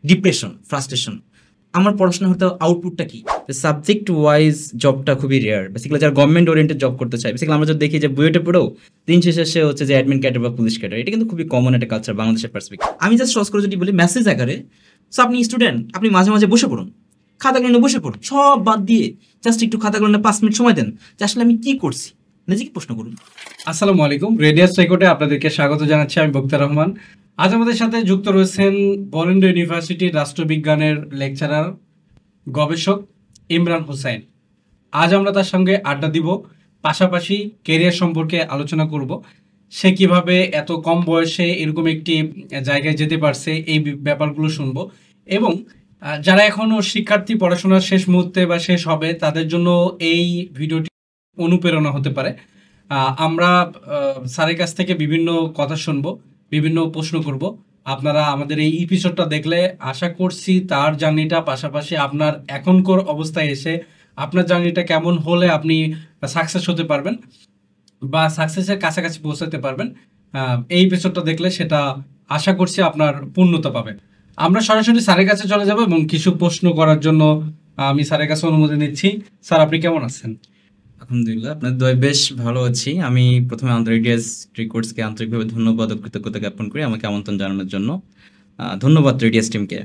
Depression, frustration. আমার পড়াশোনা হতে আউটপুটটা কি? সাবজেক্ট ওয়াইজ জবটা খুবই রেয়ার। বেসিক্যালি যারা গভর্নমেন্ট ওরিয়েন্টেড জব করতে চায়, বেসিক্যালি আমরা যদি দেখি যে বুয়েটে পড়েও দিন শেষে সে হচ্ছে যে অ্যাডমিন ক্যাডার বা পুলিশ ক্যাডার, এটা কিন্তু খুবই কমন একটা কালচার বাংলাদেশের পার্সপেক্টিভ। আমি জাস্ট সহজ করে যদি বলি মেসেজ আকারে, সো আপনি স্টুডেন্ট, আপনি মাঝে মাঝে বসে পড়ুন, খাতা কলমে বসে পড়ুন, সব বাদ দিয়ে জাস্ট একটু খাতা কলমে 5 মিনিট সময় দেন যে আসলে আমি কি করছি, নিজেকে প্রশ্ন করুন। আসসালামু আলাইকুম, রেডিয়াস রেকর্ডে আপনাদেরকে স্বাগত জানাচ্ছি। আমি বক্তার রহমান। আজ আমাদের সাথে যুক্ত রয়েছেন বরেন্দ্র ইউনিভার্সিটির রাষ্ট্রবিজ্ঞানের লেকচারার গবেষক ইমরান হোসেন। আজ আমরা তার সঙ্গে আড্ডা দিব, পাশাপাশি কেরিয়ার সম্পর্কে আলোচনা করব। সে কিভাবে এত কম বয়সে এরকম একটি জায়গায় যেতে পারছে, এই ব্যাপারগুলো শুনবো। এবং যারা এখনো শিক্ষার্থী, পড়াশোনার শেষ মুহূর্তে বা শেষ হবে, তাদের জন্য এই ভিডিওটি অনুপ্রেরণা হতে পারে। আমরা স্যারের কাছ থেকে বিভিন্ন কথা শুনবো, বিভিন্ন প্রশ্ন করব। আপনারা আমাদের এই এপিসোডটা দেখলে আশা করছি তার জার্নিটা, পাশাপাশি আপনার এখনকার অবস্থায় এসে আপনার জার্নিটা কেমন হলে আপনি সাকসেস হতে পারবেন বা সাকসেসের কাছাকাছি পৌঁছাতে পারবেন, এই এপিসোডটা দেখলে সেটা আশা করছি আপনার পূর্ণতা পাবে। আমরা সরাসরি স্যারের কাছে চলে যাব এবং কিছু প্রশ্ন করার জন্য আমি স্যারের কাছে অনুমতি নিচ্ছি। স্যার, আপনি কেমন আছেন? আলহামদুলিল্লাহ, আপনার দোয়ায় বেশ ভালো আছি। আমি প্রথমে রেডিয়াস রেকর্ডসকে আন্তরিকভাবে ধন্যবাদ ও কৃতজ্ঞতা জ্ঞাপন করি আমাকে আমন্ত্রণ জানানোর জন্য। ধন্যবাদ রেডিয়াস টিমকে।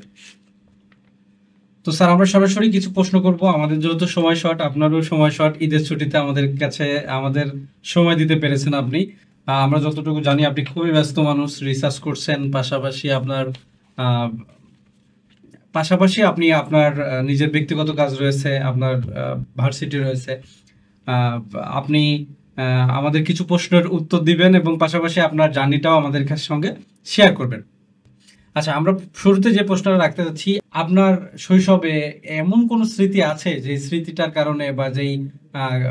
তো স্যার, আমরা সরাসরি কিছু প্রশ্ন করব। আমাদের যেহেতু সময় শর্ট, আপনারও সময় শর্ট, ঈদের ছুটিতে আমাদের কাছে আমাদের সময় দিতে পেরেছেন আপনি। আমরা যতটুকু জানি আপনি খুবই ব্যস্ত মানুষ, রিসার্চ করছেন, পাশাপাশি আপনি আপনার নিজের ব্যক্তিগত কাজ রয়েছে, আপনার ভার্সিটি রয়েছে। আপনি আমাদের কিছু প্রশ্নের উত্তর দিবেন এবং পাশাপাশি আপনার জার্নিটাও আমাদের সঙ্গে শেয়ার করবেন। আচ্ছা, আমরা শুরুতে যে প্রশ্নটা রাখতে যাচ্ছি, আপনার শৈশবে এমন কোন স্মৃতি আছে যে স্মৃতিটার কারণে বা যেই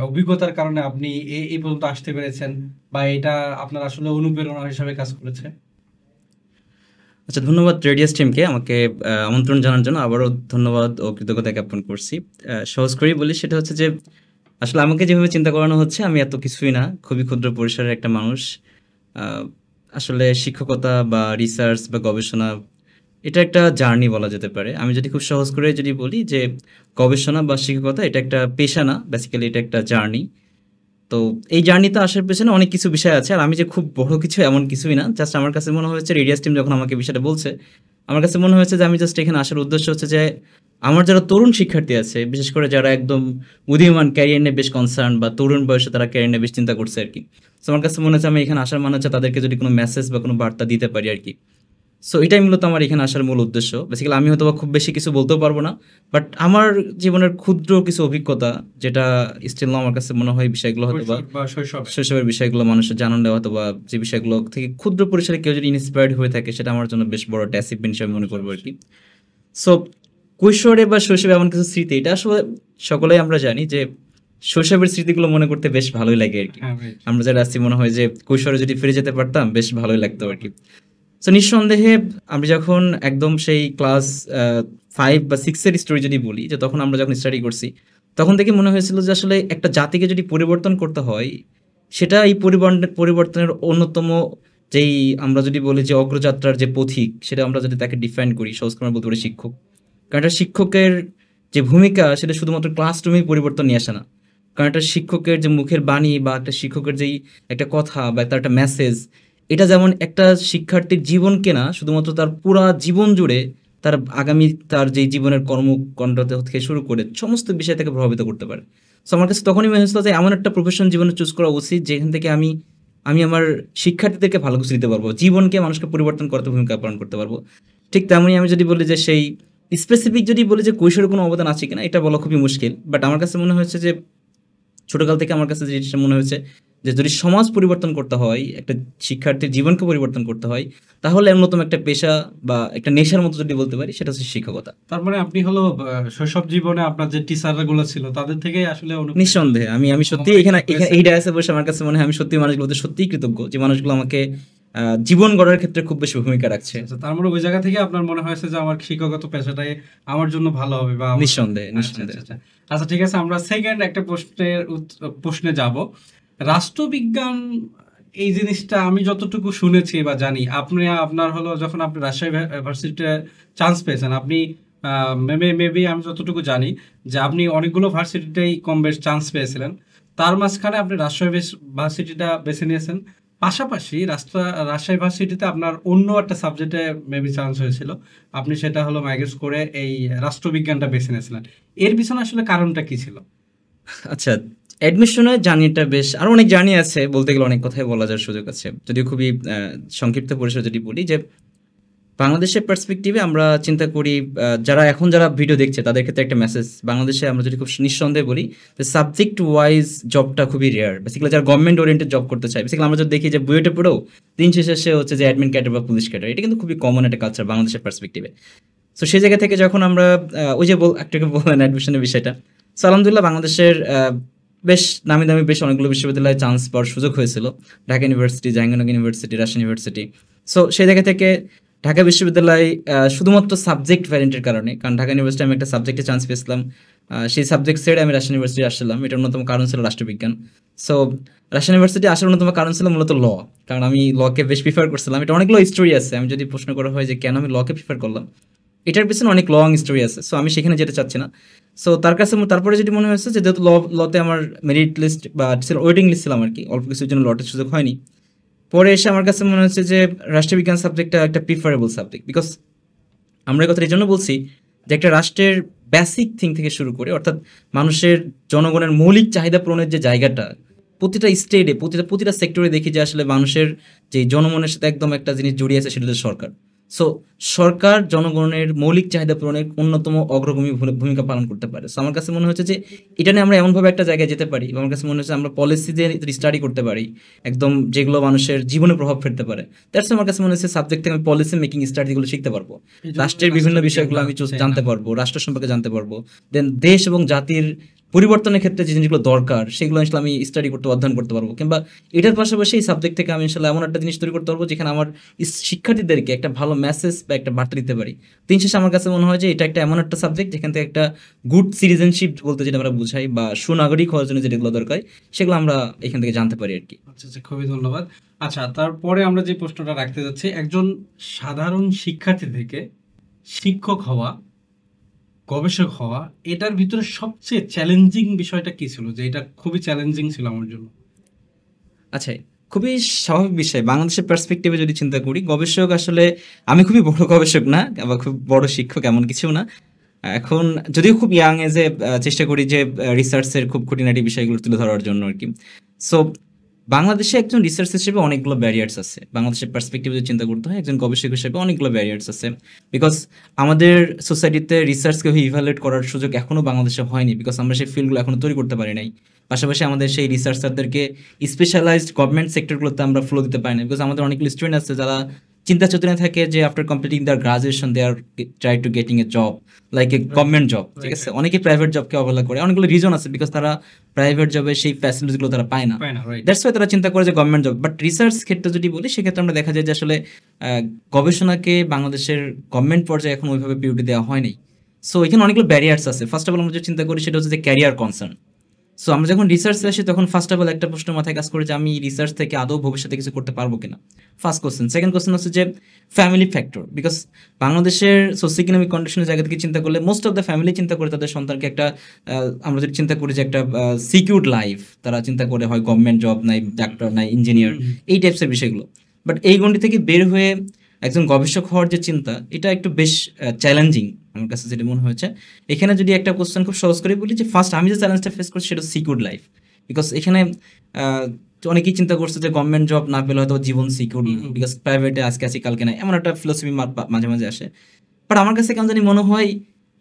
অভিজ্ঞতার কারণে আপনি এই পর্যন্ত আসতে পেরেছেন, বা এটা আপনার আসলে অনুপ্রেরণা হিসাবে কাজ করেছে? আচ্ছা, ধন্যবাদ রেডিয়াস টিমকে আমাকে আমন্ত্রণ জানার জন্য। আবারও ধন্যবাদ ও কৃতজ্ঞতা জ্ঞাপন করছি। সহজ করেই বলি, সেটা হচ্ছে যে আসলে আমাকে যেভাবে চিন্তা করানো হচ্ছে আমি এত কিছুই না, খুবই ক্ষুদ্র পরিসরের একটা মানুষ। আসলে শিক্ষকতা বা রিসার্চ বা গবেষণা, এটা একটা জার্নি বলা যেতে পারে। আমি যদি খুব সহজ করে যদি বলি যে গবেষণা বা শিক্ষকতা এটা একটা পেশা না, বেসিক্যালি এটা একটা জার্নি। তো এই জার্নিতে আসার পেছনে অনেক কিছু বিষয় আছে, আর আমি যে খুব বড় কিছু এমন কিছুই না। জাস্ট আমার কাছে মনে হয়েছে রেডিয়াস টিম যখন আমাকে বিষয়টা বলছে, আমার কাছে মনে হয়েছে যে আমি জাস্ট এখানে আসার উদ্দেশ্য হচ্ছে যে আমার যারা তরুণ শিক্ষার্থী আছে, বিশেষ করে যারা একদম উদীয়মান ক্যারিয়ার নিয়ে বেশ কনসার্ন বা তরুণ বয়সে তারা ক্যারিয়ার নিয়ে বেশ চিন্তা করছে আর কি। সো আমার কাছে মনে হচ্ছে আমি এখানে আসার মানে হচ্ছে তাদেরকে যদি কোনো মেসেজ বা কোনো বার্তা দিতে পারি আর কি। সো এটাই মূলত আমার এখানে আসার মূল উদ্দেশ্য। বেসিক্যালি আমি হয়তো বা খুব বেশি কিছু বলতেও পারবো না, বাট আমার জীবনের ক্ষুদ্র কিছু অভিজ্ঞতা, যেটা স্টিল আমার কাছে মনে হয় বিষয়গুলো হয়তো বা শৈশবের বিষয়গুলো মানুষের জানানো, হয়তো বা যে বিষয়গুলো থেকে ক্ষুদ্র পরিসরে কেউ যদি ইন্সপায়ার্ড হয়ে থাকে, সেটা আমার জন্য বেশ বড় একটা অ্যাচিভমেন্ট হিসেবে মনে করবো আর কি। সো কৈশোরে বা শৈশবে এমন কিছু স্মৃতি, এটা আসলে সকলেই আমরা জানি যে শৈশবের স্মৃতিগুলো মনে করতে বেশ ভালোই লাগে আর কি। আমরা যারা আছি মনে হয় যে কৈশোরে যদি ফিরে যেতে পারতাম বেশ ভালোই লাগতো আর কি। তো নিঃসন্দেহে আমি যখন একদম সেই ক্লাস 5 বা 6-এর স্টোরি যদি বলি, যে তখন আমরা যখন স্টাডি করছি, তখন থেকে মনে হয়েছিল যে আসলে একটা জাতিকে যদি পরিবর্তন করতে হয়, সেটা এই পরিবর্তনের অন্যতম যেই আমরা যদি বলি যে অগ্রযাত্রার যে পথিক, সেটা আমরা যদি তাকে ডিফাইন করি, সহজ করে বলতে পারি শিক্ষক। কারণ একটা শিক্ষকের যে ভূমিকা, সেটা শুধুমাত্র ক্লাসরুমেই পরিবর্তন নিয়ে আসে না। কারণ একটা শিক্ষকের যে মুখের বাণী বা একটা শিক্ষকের যেই একটা কথা বা তার একটা মেসেজ, এটা যেমন একটা শিক্ষার্থীর জীবনকে না, শুধুমাত্র তার পুরা জীবন জুড়ে তার আগামী তার যে জীবনের কর্মকাণ্ড থেকে শুরু করে সমস্ত বিষয় থেকে প্রভাবিত করতে পারে। সো আমার কাছে তখনই মনে হয়েছিল যে এমন একটা প্রফেশন জীবনে চুজ করা উচিত, যেখান থেকে আমি আমি আমার শিক্ষার্থীদেরকে ভালো কিছু দিতে পারবো, জীবনকে মানুষকে পরিবর্তন করতে ভূমিকা পালন করতে পারবো। ঠিক তেমনই আমি যদি বলি যে সেই স্পেসিফিক যদি বলি যে কৈশোরের কোনো অবদান আছে কিনা, এটা বলা খুবই মুশকিল। বাট আমার কাছে মনে হয়েছে যে ছোটকাল থেকে আমার কাছে যে জিনিসটা মনে হয়েছে যে যদি সমাজ পরিবর্তন করতে হয়, একটা শিক্ষার্থীর জীবনকে পরিবর্তন করতে হয়, তাহলে অন্যতম একটা পেশা বা একটা নেশার মতো যদি বলতে পারি, সেটা হচ্ছে শিক্ষকতা। তার মানে আপনি হলো শৈশব জীবনে আপনার যে টিচাররা গুলো ছিল তাদের থেকে আসলে নিঃসন্দেহে আমি সত্যি এখানে এই ডায়াসে বসে আমার কাছে মনে হয় আমি সত্যি মানুষগুলোতে সত্যিই কৃতজ্ঞ, যে মানুষগুলো আমাকে জীবন গড়ার ক্ষেত্রে খুব বেশি ভূমিকা রাখছে। তার মানে ওই জায়গা থেকে আপনার মনে হয়েছে যে আমার শিক্ষকতা পেশাটাই আমার জন্য ভালো হবে বা নিঃসন্দেহে। আচ্ছা, ঠিক আছে, আমরা সেকেন্ড একটা প্রশ্নে যাব। রাষ্ট্রবিজ্ঞান এই জিনিসটা আমি যতটুকু শুনেছি বা জানি, আপনি আপনার হলো যখন আপনি রাজশাহী ভার্সিটিতে চান্স পেয়েছেন, আপনি মেবি আমি যতটুকু জানি যে আপনি অনেকগুলো ভার্সিটিতেই কম বেশ চান্স পেয়েছিলেন, তার মাঝখানে আপনি রাজশাহী ভার্সিটিটা বেছে নিয়েছেন। পাশাপাশি রাজশাহী ভার্সিটিতে আপনার অন্য একটা সাবজেক্টে মেবি চান্স হয়েছিল, আপনি সেটা হলো মাইগ্রেট করে এই রাষ্ট্রবিজ্ঞানটা বেছে নিয়েছিলেন। এর পিছনে আসলে কারণটা কি ছিল? আচ্ছা, অ্যাডমিশনের জার্নিটা বেশ আরো অনেক জার্নি আছে, বলতে গেলে অনেক কথাই বলা যাওয়ার সুযোগ আছে। যদিও খুবই সংক্ষিপ্ত পরিসরে যদি বলি যে বাংলাদেশের পার্সপেক্টিভে আমরা চিন্তা করি, যারা ভিডিও দেখছে তাদের ক্ষেত্রে একটা মেসেজ, বাংলাদেশে আমরা যদি খুব নিঃসন্দেহে বলি যে সাবজেক্ট ওয়াইজ জবটা খুবই রেয়ার। বেসিক্যালি যারা গভর্নমেন্ট ওরিয়েন্টেড জব করতে চায়, বেসিক্যালি আমরা যদি দেখি যে বুয়েটে পড়েও দিন শেষে হচ্ছে যে অ্যাডমিন ক্যাডার বা পুলিশ ক্যাডার, এটা কিন্তু খুবই কমন একটা কালচার বাংলাদেশের পার্সপেক্টিভে। সো সেই জায়গা থেকে যখন আমরা ওই যে একটাকে বললেন অ্যাডমিশনের বিষয়টা, সো আলহামদুলিল্লাহ বাংলাদেশের বেশ নামি দামি বেশ অনেকগুলো বিশ্ববিদ্যালয়ে চান্স পাওয়ার সুযোগ হয়েছিল, Dhaka university, Jahangirnagar university, Rajshahi university. So সেই জায়গা থেকে ঢাকা বিশ্ববিদ্যালয় শুধুমাত্র সাবজেক্ট ভ্যারিয়েন্টের কারণে, কারণ ঢাকা ইউনিভার্সিটি আমি একটা সাবজেক্টে চান্স পেয়েছিলাম, সেই সাবজেক্ট ছেড়ে আমি রাজশাহী ইউনিভার্সিটি আসছিলাম, এটার অন্যতম কারণ ছিল রাষ্ট্রবিজ্ঞান। সো রাজশাহী ইউনিভার্সিটি আসার অন্যতম কারণ ছিল মূলত ল, কারণ আমি লকে বেশ প্রিফার করছিলাম। এটা অনেকগুলো স্টোরি আছে, আমি যদি প্রশ্ন করা হয় যে কেন আমি লকে প্রিফার করলাম, এটার পিছনে অনেক লং স্টোরি আছে, সো আমি সেখানে যেতে চাচ্ছি না। সো তার কাছে তারপরে যেটি মনে হয়েছে যে যেহেতু লতে আমার মেরিট লিস্ট বা ওয়েটিং লিস্ট ছিলাম আর কি, অল্প কিছুর জন্য লটের সুযোগ হয়নি, পরে এসে আমার কাছে মনে হচ্ছে যে রাষ্ট্রবিজ্ঞান সাবজেক্টটা একটা প্রিফারেবল সাবজেক্ট। বিকজ আমরা এই কথা এই জন্য বলছি যে একটা রাষ্ট্রের বেসিক থিং থেকে শুরু করে, অর্থাৎ মানুষের জনগণের মৌলিক চাহিদা পূরণের যে জায়গাটা, প্রতিটা স্টেটে প্রতিটা সেক্টরে দেখি যে আসলে মানুষের যে জনমনের সাথে একদম একটা জিনিস জড়িয়ে আছে, সেটা হচ্ছে সরকার। সো সরকার জনগণের মৌলিক চাহিদা পূরণের অন্যতম অগ্রগামী ভূমিকা পালন করতে পারে। সো আমার কাছে মনে হচ্ছে যে এটা নিয়ে আমরা এমনভাবে একটা জায়গায় যেতে পারি, এবং আমার কাছে মনে হচ্ছে আমরা পলিসি দিয়ে স্টাডি করতে পারি একদম, যেগুলো মানুষের জীবনে প্রভাব ফেলতে পারে। দ্যাটস আমার কাছে মনে হচ্ছে সাবজেক্ট থেকে আমি পলিসি মেকিং স্টাডিগুলো শিখতে পারবো, রাষ্ট্রের বিভিন্ন বিষয়গুলো আমি জানতে পারবো, রাষ্ট্র সম্পর্কে জানতে পারবো, দেন দেশ এবং জাতির পরিবর্তনের ক্ষেত্রে যে জিনিসগুলো দরকার সেগুলো আসলে আমি স্টাডি করতে অধ্যয়ন করতে পারবো। কিংবা এটার পাশাপাশি এই সাবজেক্ট থেকে আমি আসলে এমন একটা জিনিস তৈরি করতে পারবো যেখানে আমার শিক্ষার্থীদেরকে একটা ভালো মেসেজ বা একটা বার্তা দিতে পারি। দিন শেষে আমার কাছে মনে হয় যে এটা একটা এমন একটা সাবজেক্ট যেখান থেকে একটা গুড সিটিজেনশিপ বলতে যেটা আমরা বুঝাই, বা সুনাগরিক হওয়ার জন্য যেগুলো দরকার, সেগুলো আমরা এখান থেকে জানতে পারি আর কি। আচ্ছা আচ্ছা, খুবই ধন্যবাদ। আচ্ছা, তারপরে আমরা যে প্রশ্নটা রাখতে যাচ্ছি, একজন সাধারণ শিক্ষার্থী থেকে শিক্ষক হওয়া, গবেষক হওয়া, এটার ভিতরে সবচেয়ে চ্যালেঞ্জিং বিষয়টা কি ছিল, যে এটা খুবই চ্যালেঞ্জিং ছিল আমার জন্য? আচ্ছা, খুবই স্বাভাবিক বিষয়। বাংলাদেশের পার্সপেক্টিভে যদি চিন্তা করি, গবেষক আসলে আমি খুবই বড় গবেষক না, আবার খুব বড় শিক্ষক এমন কিছু না। এখন যদিও খুব ইয়াং এজে চেষ্টা করি যে রিসার্চের খুব খুঁটিনাটি বিষয়গুলো তুলে ধরার জন্য আর কি। সো বাংলাদেশে একজন রিসার্চ হিসেবে অনেকগুলো ব্যারিয়ার্স আছে, বাংলাদেশের পার্সপেক্টিভে যদি চিন্তা করতে হয় একজন গবেষক হিসেবে অনেকগুলো ব্যারিয়ার্স আছে। বিকজ আমাদের সোসাইটিতে রিসার্চকে ইভ্যালুয়েট করার সুযোগ এখনও বাংলাদেশে হয়নি, বিকজ আমরা সেই ফিল্ডগুলো এখনও তৈরি করতে পারি নাই। পাশাপাশি আমাদের সেই রিসার্চারদেরকে স্পেশালাইজড গভর্নমেন্ট সেক্টরগুলোতে আমরা ফ্লো দিতে পারি না, বিকজ আমাদের অনেকগুলো স্টুডেন্ট আছে যারা চিন্তা চেতনা থাকে যে after completing their graduation they are try to getting a job, like a government job. ঠিক আছে, অনেকে প্রাইভেট জবকে অবহেলা করে, অনেকগুলো রিজন আছে, বিকজ তারা প্রাইভেট জবে সেই ফ্যাসিলিটিসগুলো তারা পায় না। দ্যাটস ওয়াই তারা চিন্তা করে যে গভর্নমেন্ট জব। বাট রিসার্চ ক্ষেত্রে যদি বলি, সেক্ষেত্রে আমরা দেখা যায় যে আসলে গবেষণাকে বাংলাদেশের গভর্নমেন্ট পর্যায়ে এখন ওইভাবে প্রিয়োরিটি দেওয়া হয়নি। সো এখানে অনেকগুলো ব্যারিয়ার্স আছে। ফার্স্ট অফ অল আমরা যে চিন্তা করি সেটা হচ্ছে যে ক্যারিয়ার কনসার্ন। সো আমরা যখন রিসার্চে আসি তখন ফার্স্ট অফ অল একটা প্রশ্ন মাথায় কাজ করে যে আমি রিসার্চ থেকে আদৌ ভবিষ্যতে কিছু করতে পারবো কিনা, ফার্স্ট কোশ্চেন। সেকেন্ড কোশ্চেন হচ্ছে যে ফ্যামিলি ফ্যাক্টর, বিকজ বাংলাদেশের সোসিও ইকোনমিক কন্ডিশনের জায়গা থেকে চিন্তা করলে মোস্ট অফ দ্য ফ্যামিলি চিন্তা করে তাদের সন্তানকে একটা আমরা যদি চিন্তা করি যে একটা সিকিউরড লাইফ, তারা চিন্তা করে হয় গভর্নমেন্ট জব নাই, ডাক্তার নাই, ইঞ্জিনিয়ার, এই টাইপসের বিষয়গুলো। বাট এই গণ্ডি থেকে বের হয়ে একজন গবেষক হওয়ার যে চিন্তা, এটা একটু বেশ চ্যালেঞ্জিং আমার কাছে যেটা মনে হয়েছে। এখানে যদি একটা কোশ্চেন খুব সহজ করে বলি, যে ফার্স্ট আমি যে চ্যালেঞ্জটা ফেস করছি সেটা সিকিউরড লাইফ। বিকজ এখানে অনেকেই চিন্তা করছে যে গভর্নমেন্ট জব না পেলে হয়তো জীবন সিকিউর, বিকজ প্রাইভেটে আজকে আছি কালকে নাই, এমন একটা ফিলোসফি মাঝে মাঝে আসে। বাট আমার কাছে কেমন জানি মনে হয়,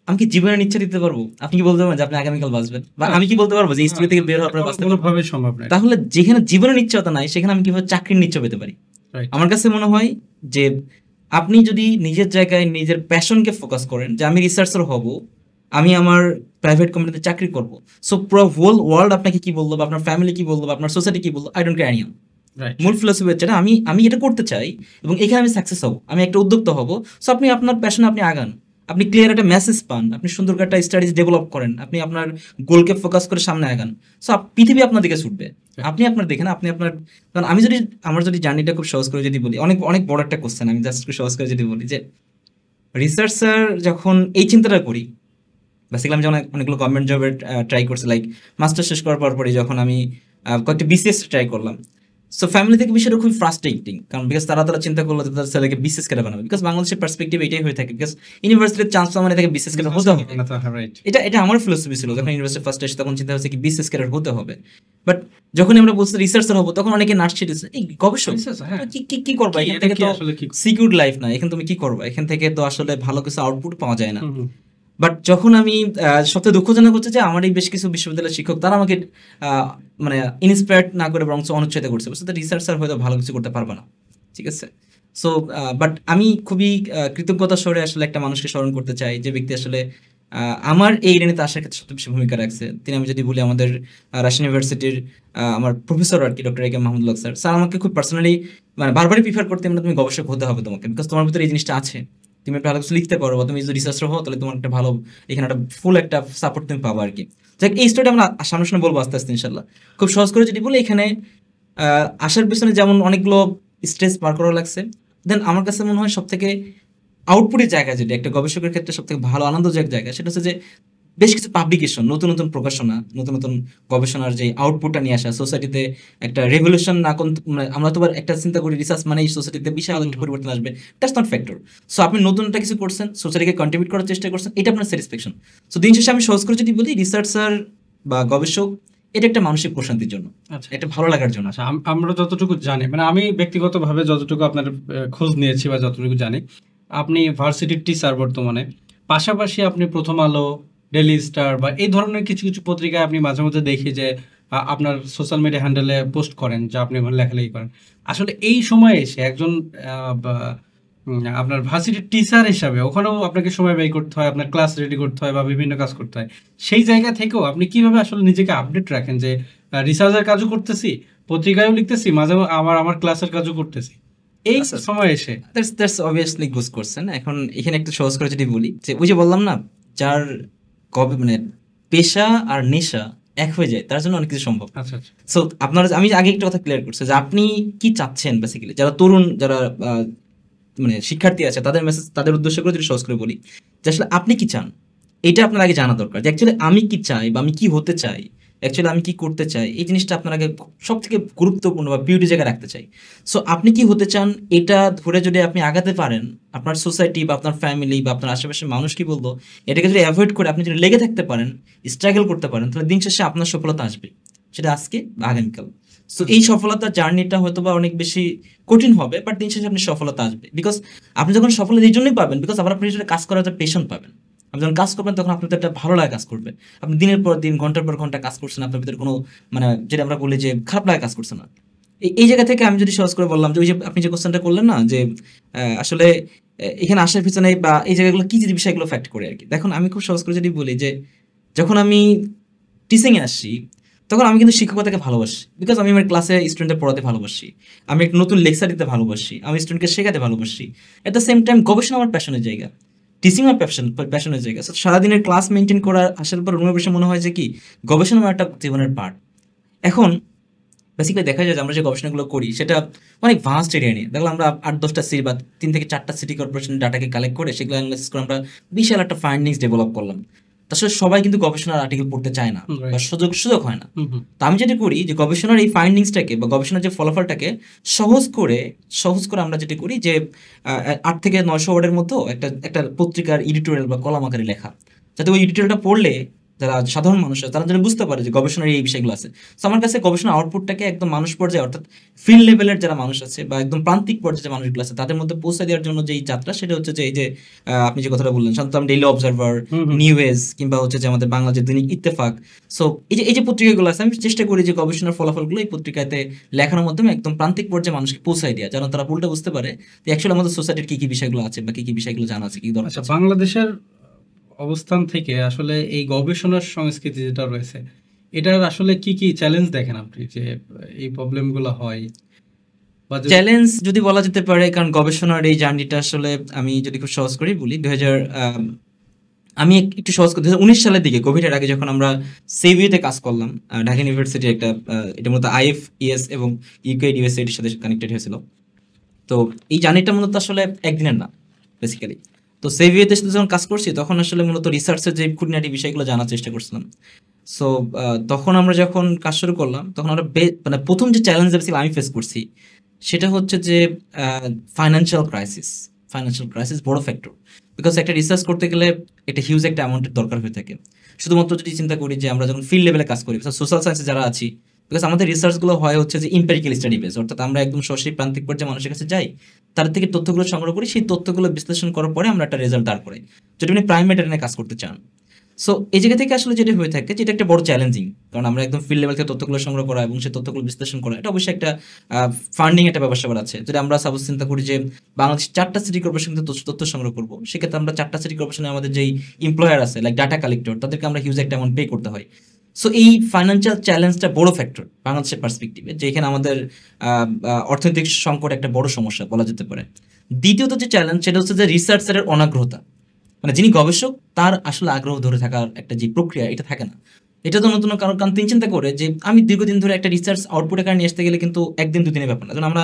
আমি কি জীবনের ইচ্ছা দিতে পারবো? আপনি কি বলতে পারবেন যে আপনি আগামীকাল বাঁচবেন? বা আমি কি বলতে পারবো যে স্কুল থেকে বের হওয়ার পরে বাঁচতে পারবো? কোনোভাবে সম্ভব নয়। তাহলে যেখানে জীবনের নিশ্চয়তা নাই, সেখানে আমি কিভাবে চাকরির নিশ্চয় পেতে পারি? আমার কাছে মনে হয় যে আপনি যদি নিজের জায়গায় নিজের প্যাশনকে ফোকাস করেন, যে আমি রিসার্চার হব, আমি আমার প্রাইভেট কোম্পানিতে চাকরি করব, সো পুরো হোল ওয়ার্ল্ড আপনাকে কি বললো, বা আপনার ফ্যামিলি কি বললো, বা আপনার সোসাইটি কি বললো, আই ডোন্ট কেয়ার এনিওয়ান। মূল ফিলোসফি হচ্ছে আমি এটা করতে চাই এবং এখানে আমি সাকসেস হব, আমি একটা উদ্যোক্তা হব। সো আপনি আপনার প্যাশনে আপনি আগান। আপনি ক্লিয়ার একটা মেসেজ পান, আপনি সুন্দর করে একটা স্টাডিজ ডেভেলপ করেন, আপনি আপনার গোলকে ফোকাস করে সামনে আগান, সো পৃথিবী আপনার দিকে ছুটবে। আপনি আপনার দেখেন, আপনি আপনার, কারণ আমি যদি আমার যদি জার্নিটা খুব সহজ করে যদি বলি, অনেক অনেক বড় একটা কোশ্চেন, আমি জাস্ট খুব সহজ করে যদি বলি যে রিসার্চার যখন এই চিন্তাটা করি, বেসিক্যালি আমি যখন অনেকগুলো গভর্নমেন্ট জবের ট্রাই করছি, লাইক মাস্টার শেষ করার পরই যখন আমি কয়েকটা বিসিএস ট্রাই করলাম, সো ফ্যামিলি থেকে বিষয়টা খুব ফ্রাস্ট্রেটিং, কারণ বিকজ তারা চিন্তা করলো যে তাদের ছেলেকে বিসিএস কেটে বানাবে, বিকজ বাংলাদেশের পার্সপেক্টিভ এটাই হয়ে থাকে, বিকজ ইউনিভার্সিটির চান্স পাওয়া মানে তাকে বিসিএস কেটে হতে হবে। রাইট। এটা এটা আমার ফিলোসফি ছিল যখন ইউনিভার্সিটি ফার্স্ট এসে, তখন চিন্তা হচ্ছে কি বিসিএস ক্যাডার হতে হবে। বাট যখন আমরা বলছি রিসার্চার হবো, তখন অনেকে নার্স ছিটেছে, এই গবেষক হ্যাঁ। কি করবা এখান থেকে, তো আসলে কি সিকিউর লাইফ না, এখানে তুমি কি করবা, এখান থেকে তো আসলে ভালো কিছু আউটপুট পাওয়া যায় না। হুম, হুম। বাট যখন আমি সবথেকে দুঃখজনক হচ্ছে যে আমার এই বেশ কিছু বিশ্ববিদ্যালয়ের শিক্ষক তারা আমাকে মানে ইন্সপায়ার্ড না করে বরং অনুৎসাহিত করছে, বুঝতে রিসার্চার হয়তো ভালো কিছু করতে পারবে না, ঠিক আছে। সো বাট আমি খুবই কৃতজ্ঞতা স্বরে আসলে একটা মানুষকে স্মরণ করতে চাই, যে ব্যক্তি আসলে আমার এই এরিয়াতে আসার ক্ষেত্রে সবচেয়ে বেশি ভূমিকা রাখছে। তিনি, আমি যদি বলি আমাদের রাজশাহী ইউনিভার্সিটির আমার প্রফেসর আর কি, doctor A K Mahmudul Haque sir, sir আমাকে খুব পার্সোনালি মানে বারবারই প্রিফার করতে, মানে তুমি গবেষক হতে হবে তোমাকে, বিকজ তোমার ভিতরে এই জিনিসটা আছে, তুমি একটা ভালো কিছু লিখতে পারো, বা তুমি যদি রিসার্চার হও তাহলে তোমার একটা ভালো এখানে একটা ফুল একটা সাপোর্ট তুমি পাবো আর কি। যাক, এই স্টোরিটা আমরা সামনে সামনে বলবো আস্তে আস্তে ইনশাল্লাহ। খুব সহজ করে যদি বলি, এখানে আসার পিছনে যেমন অনেকগুলো স্ট্রেস পার করা লাগছে, দেন আমার কাছে মনে হয় সব থেকে আউটপুটের জায়গা যেটা একটা গবেষকের ক্ষেত্রে সব থেকে ভালো আনন্দদায়ক জায়গা, সেটা হচ্ছে যে বেশ কিছু পাবলিকেশন, নতুন নতুন প্রকাশনা, নতুন নতুন গবেষণার যে আউটপুটটা নিয়ে আসা, সোসাইটিতে একটা রেভলিউশন না কোন, মানে আমরা তো একটা চিন্তা করি রিসার্চ মানে এই সোসাইটিতে বিশাল একটা পরিবর্তন আসবে, দ্যাটস নট ফ্যাক্টর। সো আপনি নতুন একটা কিছু করছেন, সোসাইটিকে কন্ট্রিবিউট করার চেষ্টা করছেন, এটা আপনার স্যাটিসফ্যাকশন। সো দিন শেষে আমি সহজ করে যদি বলি, রিসার্চার বা গবেষক এটা একটা মানসিক প্রশান্তির জন্য, আচ্ছা। একটা ভালো লাগার জন্য। আচ্ছা, আমরা যতটুকু জানি, মানে আমি ব্যক্তিগতভাবে যতটুকু আপনার খোঁজ নিয়েছি বা যতটুকু জানি, আপনি ভার্সিটির টিচার বর্তমানে, পাশাপাশি আপনি প্রথম আলো, ডেইলি স্টার বা এই ধরনের কিছু কিছু পত্রিকায় আপনি মাঝে মধ্যে দেখি যে আপনার সোশ্যাল মিডিয়া হ্যান্ডেলে পোস্ট করেন, যা আপনি ওখানে লেখালেখি করেন। আসলে এই সময়ে এসে একজন আপনার ভার্সিটির টিচার হিসাবে ওখানেও আপনাকে সময় ব্যয় করতে হয়, আপনার ক্লাস রেডি করতে হয় বা বিভিন্ন কাজ করতে হয়, সেই জায়গা থেকেও আপনি কিভাবে আসলে নিজেকে আপডেট রাখেন যে রিসার্চের কাজও করতেছি, পত্রিকায়ও লিখতেছি, মাঝে আবার আমার ক্লাসের কাজও করতেছি এই আচ্ছা, সময় এসে? That's obviously good question. এখন এখানে একটু সহজ করে যদি বলি, যে ওই যে বললাম না, যার কবে মানে পেশা আর নেশা এক হয়ে যায়, তার জন্য অনেক কিছু সম্ভব। আচ্ছা আচ্ছা। সো আপনারা, আমি আগে একটা কথা ক্লিয়ার করছি যে আপনি কি চাচ্ছেন, বেসিক্যালি যারা তরুণ, যারা মানে শিক্ষার্থী আছে, তাদের মেসেজ, তাদের উদ্দেশ্য করে যদি সহজ করে বলি, যে আসলে আপনি কি চান, এটা আপনার আগে জানা দরকার, যে অ্যাকচুয়ালি আমি কি চাই বা আমি কি হতে চাই, অ্যাকচুয়ালি আমি কি করতে চাই, এই জিনিসটা আপনার আগে সব থেকে গুরুত্বপূর্ণ বা বিউটি জায়গায় রাখতে চাই। সো আপনি কি হতে চান, এটা ধরে যদি আপনি আগাতে পারেন, আপনার সোসাইটি বা আপনার ফ্যামিলি বা আপনার আশেপাশের মানুষ কি বলবো, এটাকে যদি অ্যাভয়েড করে আপনি যদি লেগে থাকতে পারেন, স্ট্রাগল করতে পারেন, তাহলে দিন শেষে আপনার সফলতা আসবে, সেটা আজকে বা আগামীকাল। সো এই সফলতার জার্নিটা হয়তো বা অনেক বেশি কঠিন হবে, বাট দিন শেষে আপনি সফলতা আসবে, বিকজ আপনি যখন সফলতা এই জন্যই পাবেন, বিকজ আবার আপনি যদি কাজ করার একটা পেশন পাবেন। আপনি যখন কাজ করবেন তখন আপনার একটা ভালো লাগে কাজ করবে, আপনি দিনের পর দিন, ঘন্টার পর ঘন্টা কাজ করছেন, আপনার ভিতরে কোনো মানে যেটা আমরা বলি যে খারাপ লাগে কাজ করছে না। এই জায়গা থেকে আমি যদি সহজ করে বললাম, যে ওই যে আপনি যে কোশ্চেনটা করলেন না, যে আসলে এখানে আসার পিছনে বা এই জায়গাগুলো কি যে বিষয়গুলো ফ্যাক্ট করে আর কি। দেখুন, আমি খুব সহজ করে যদি বলি, যে যখন আমি টিচিংয়ে আসি, তখন আমি কিন্তু শিক্ষকতাকে ভালোবাসি, বিকজ আমি আমার ক্লাসে স্টুডেন্টদের পড়াতে ভালোবাসি, আমি একটা নতুন লেকচার দিতে ভালোবাসি, আমি স্টুডেন্টকে শেখাতে ভালোবাসি। এট দ্য সেম টাইম গবেষণা আমার প্যাশনের জায়গা, টিচিং আমার প্যাশনের জায়গা। So, সারাদিনের ক্লাস মেনটেন করা, আসার পর রুমে বসে মনে হয় যে কি গবেষণা আমার একটা জীবনের পার্ট। এখন বেসিক্যালি দেখা যায় যে আমরা যে গবেষণাগুলো করি সেটা অনেক ভাস্ট এরিয়া নিয়ে, দেখলাম আমরা 8-10টা সিটি বা 3 থেকে 4টা সিটি কর্পোরেশনের ডাটাকে কালেক্ট করে সেগুলো অ্যানালাইসিস করে আমরা বিশাল একটা ফাইন্ডিংস ডেভেলপ করলাম। আসলে সবাই কিন্তু গবেষণার আর্টিকেল পড়তে চায় না বা সুযোগ হয় না। তো আমি যেটা করি, যে গবেষণার এই ফাইন্ডিংসটাকে বা গবেষণার যে ফলাফলটাকে সহজ করে আমরা যেটা করি, যে 8 থেকে 900 ওয়ার্ডের মধ্যে একটা পত্রিকার এডিটোরিয়াল বা কলাম আকারে লেখা, যাতে ওই এডিটোরিয়ালটা পড়লে যারা সাধারণ মানুষ আছে তারা যেন বুঝতে পারে যে গবেষণার এই বিষয়গুলো আছে। তো আমার কাছে গবেষণার আউটপুটটাকে একদম মানুষ পর্যায়ে, অর্থাৎ ফিল্ড লেভেলের যারা মানুষ আছে বা একদম প্রান্তিক পর্যায়ে যে মানুষগুলো আছে তাদের মধ্যে পৌঁছে দেওয়ার জন্য যে এই যাত্রা, সেটা হচ্ছে যে এই যে আপনি যে কথাটা বললেন, সাধারণত ডেইলি অবজারভার, নিউ এজ, কিংবা হচ্ছে যে আমাদের বাংলা যে দৈনিক ইত্তেফাক। সো এই যে পত্রিকাগুলো আছে, আমি চেষ্টা করি যে গবেষণার ফলাফলগুলো এই পত্রিকাতে লেখানোর মাধ্যমে একদম প্রান্তিক পর্যায়ে মানুষকে পৌঁছায় দেওয়া, যেন তারা উল্টা বুঝতে পারে যে অ্যাকচুয়ালি আমাদের সোসাইটির কি কি বিষয়গুলো আছে বা কি কি বিষয়গুলো জানা আছে, কি দরকার আচ্ছা, আছে। বাংলাদেশের অবস্থান থেকে আসলে এই গবেষণার সংস্কৃতি যেটা রয়েছে, এটার আসলে কি কি চ্যালেঞ্জ দেখেন আপনি, যে এই প্রবলেমগুলো হয়? বা যদি- চ্যালেঞ্জ যদি বলা যেতে পারে, কারণ গবেষণার এই জার্নিটা আসলে আমি যদি খুব সহজ করেই বলি, আমি একটু সহজ করে 2019 সালের দিকে, কোভিডের আগে যখন আমরা সেভিয়েতে কাজ করলাম, ঢাকা ইউনিভার্সিটির একটা এটা মূলত IFES এবং ইউকেড ইউএসএইডির সাথে কানেক্টেড হয়েছিল। তো এই জার্নিটা মূলত আসলে একদিনের না বেসিক্যালি। তো সেভিয়েতে সাথে যখন কাজ করছি তখন আসলে মূলত রিসার্চের যে খুঁটিনাটি বিষয়গুলো জানার চেষ্টা করছিলাম। সো তখন আমরা যখন কাজ শুরু করলাম তখন আমরা মানে প্রথম যে চ্যালেঞ্জ বেসিক্যালি আমি ফেস করছি সেটা হচ্ছে যে ফাইন্যান্সিয়াল ক্রাইসিস বড় ফ্যাক্টর। বিকজ একটা রিসার্চ করতে গেলে এটা হিউজ একটা অ্যামাউন্টের দরকার হয়ে থাকে। শুধুমাত্র যদি চিন্তা করি যে আমরা যখন ফিল্ড লেভেলে কাজ করি, সোশ্যাল সায়েন্সে যারা আছি, বিকজ আমাদের রিসার্চগুলো হয় হচ্ছে যে ইম্পেরিক্যাল স্টাডি বেস, অর্থাৎ আমরা একদম সরাসরি প্রান্তিক পর্যায়ে মানুষের কাছে যাই, তার থেকে তথ্যগুলো সংগ্রহ করি, সেই তথ্যগুলো বিশ্লেষণ করার পরে আমরা একটা রেজাল্ট দাঁড় করাই, যদি আপনি প্রাইম ম্যাটার নিয়ে কাজ করতে চান। সো এই জায়গা থেকে আসলে যেটা হয়ে থাকে, যেটা একটা বড় চ্যালেঞ্জিং, কারণ আমরা একদম ফিল্ড লেভেল থেকে তথ্যগুলো সংগ্রহ করা এবং সেই তথ্যগুলো বিশ্লেষণ করা, এটা অবশ্যই একটা ফান্ডিং একটা ব্যাপার স্যাপার আছে। যদি আমরা সাপোজ চিন্তা করি যে বাংলাদেশ 4টা সিটি কর্পোরেশন থেকে তথ্য সংগ্রহ করবো, সেক্ষেত্রে আমরা 4টা সিটি কর্পোরেশনে আমাদের যেই এমপ্লয়ার আছে, লাইক ডাটা কালেক্টর, তাদেরকে আমরা হিউজ একটা অ্যামাউন্ট পে করতে হয়। সো এই ফাইন্যান্সিয়াল চ্যালেঞ্জটা বড় ফ্যাক্টর বাংলাদেশের পার্সপেক্টিভে, যেখানে আমাদের অর্থনৈতিক সংকট একটা বড় সমস্যা বলা যেতে পারে। দ্বিতীয়ত যে চ্যালেঞ্জ, সেটা হচ্ছে যে রিসার্চারের অনাগ্রহতা, মানে যিনি গবেষক তার আসলে আগ্রহ ধরে থাকার একটা যে প্রক্রিয়া, এটা থাকে না। এটা তো নতুন কারণ, কারণ তিনি চিন্তা করে যে আমি দীর্ঘদিন ধরে একটা রিসার্চ আউটপুটের কারণে নিয়ে আসতে গেলে কিন্তু একদিন দুদিনের ব্যাপার না। যেমন আমরা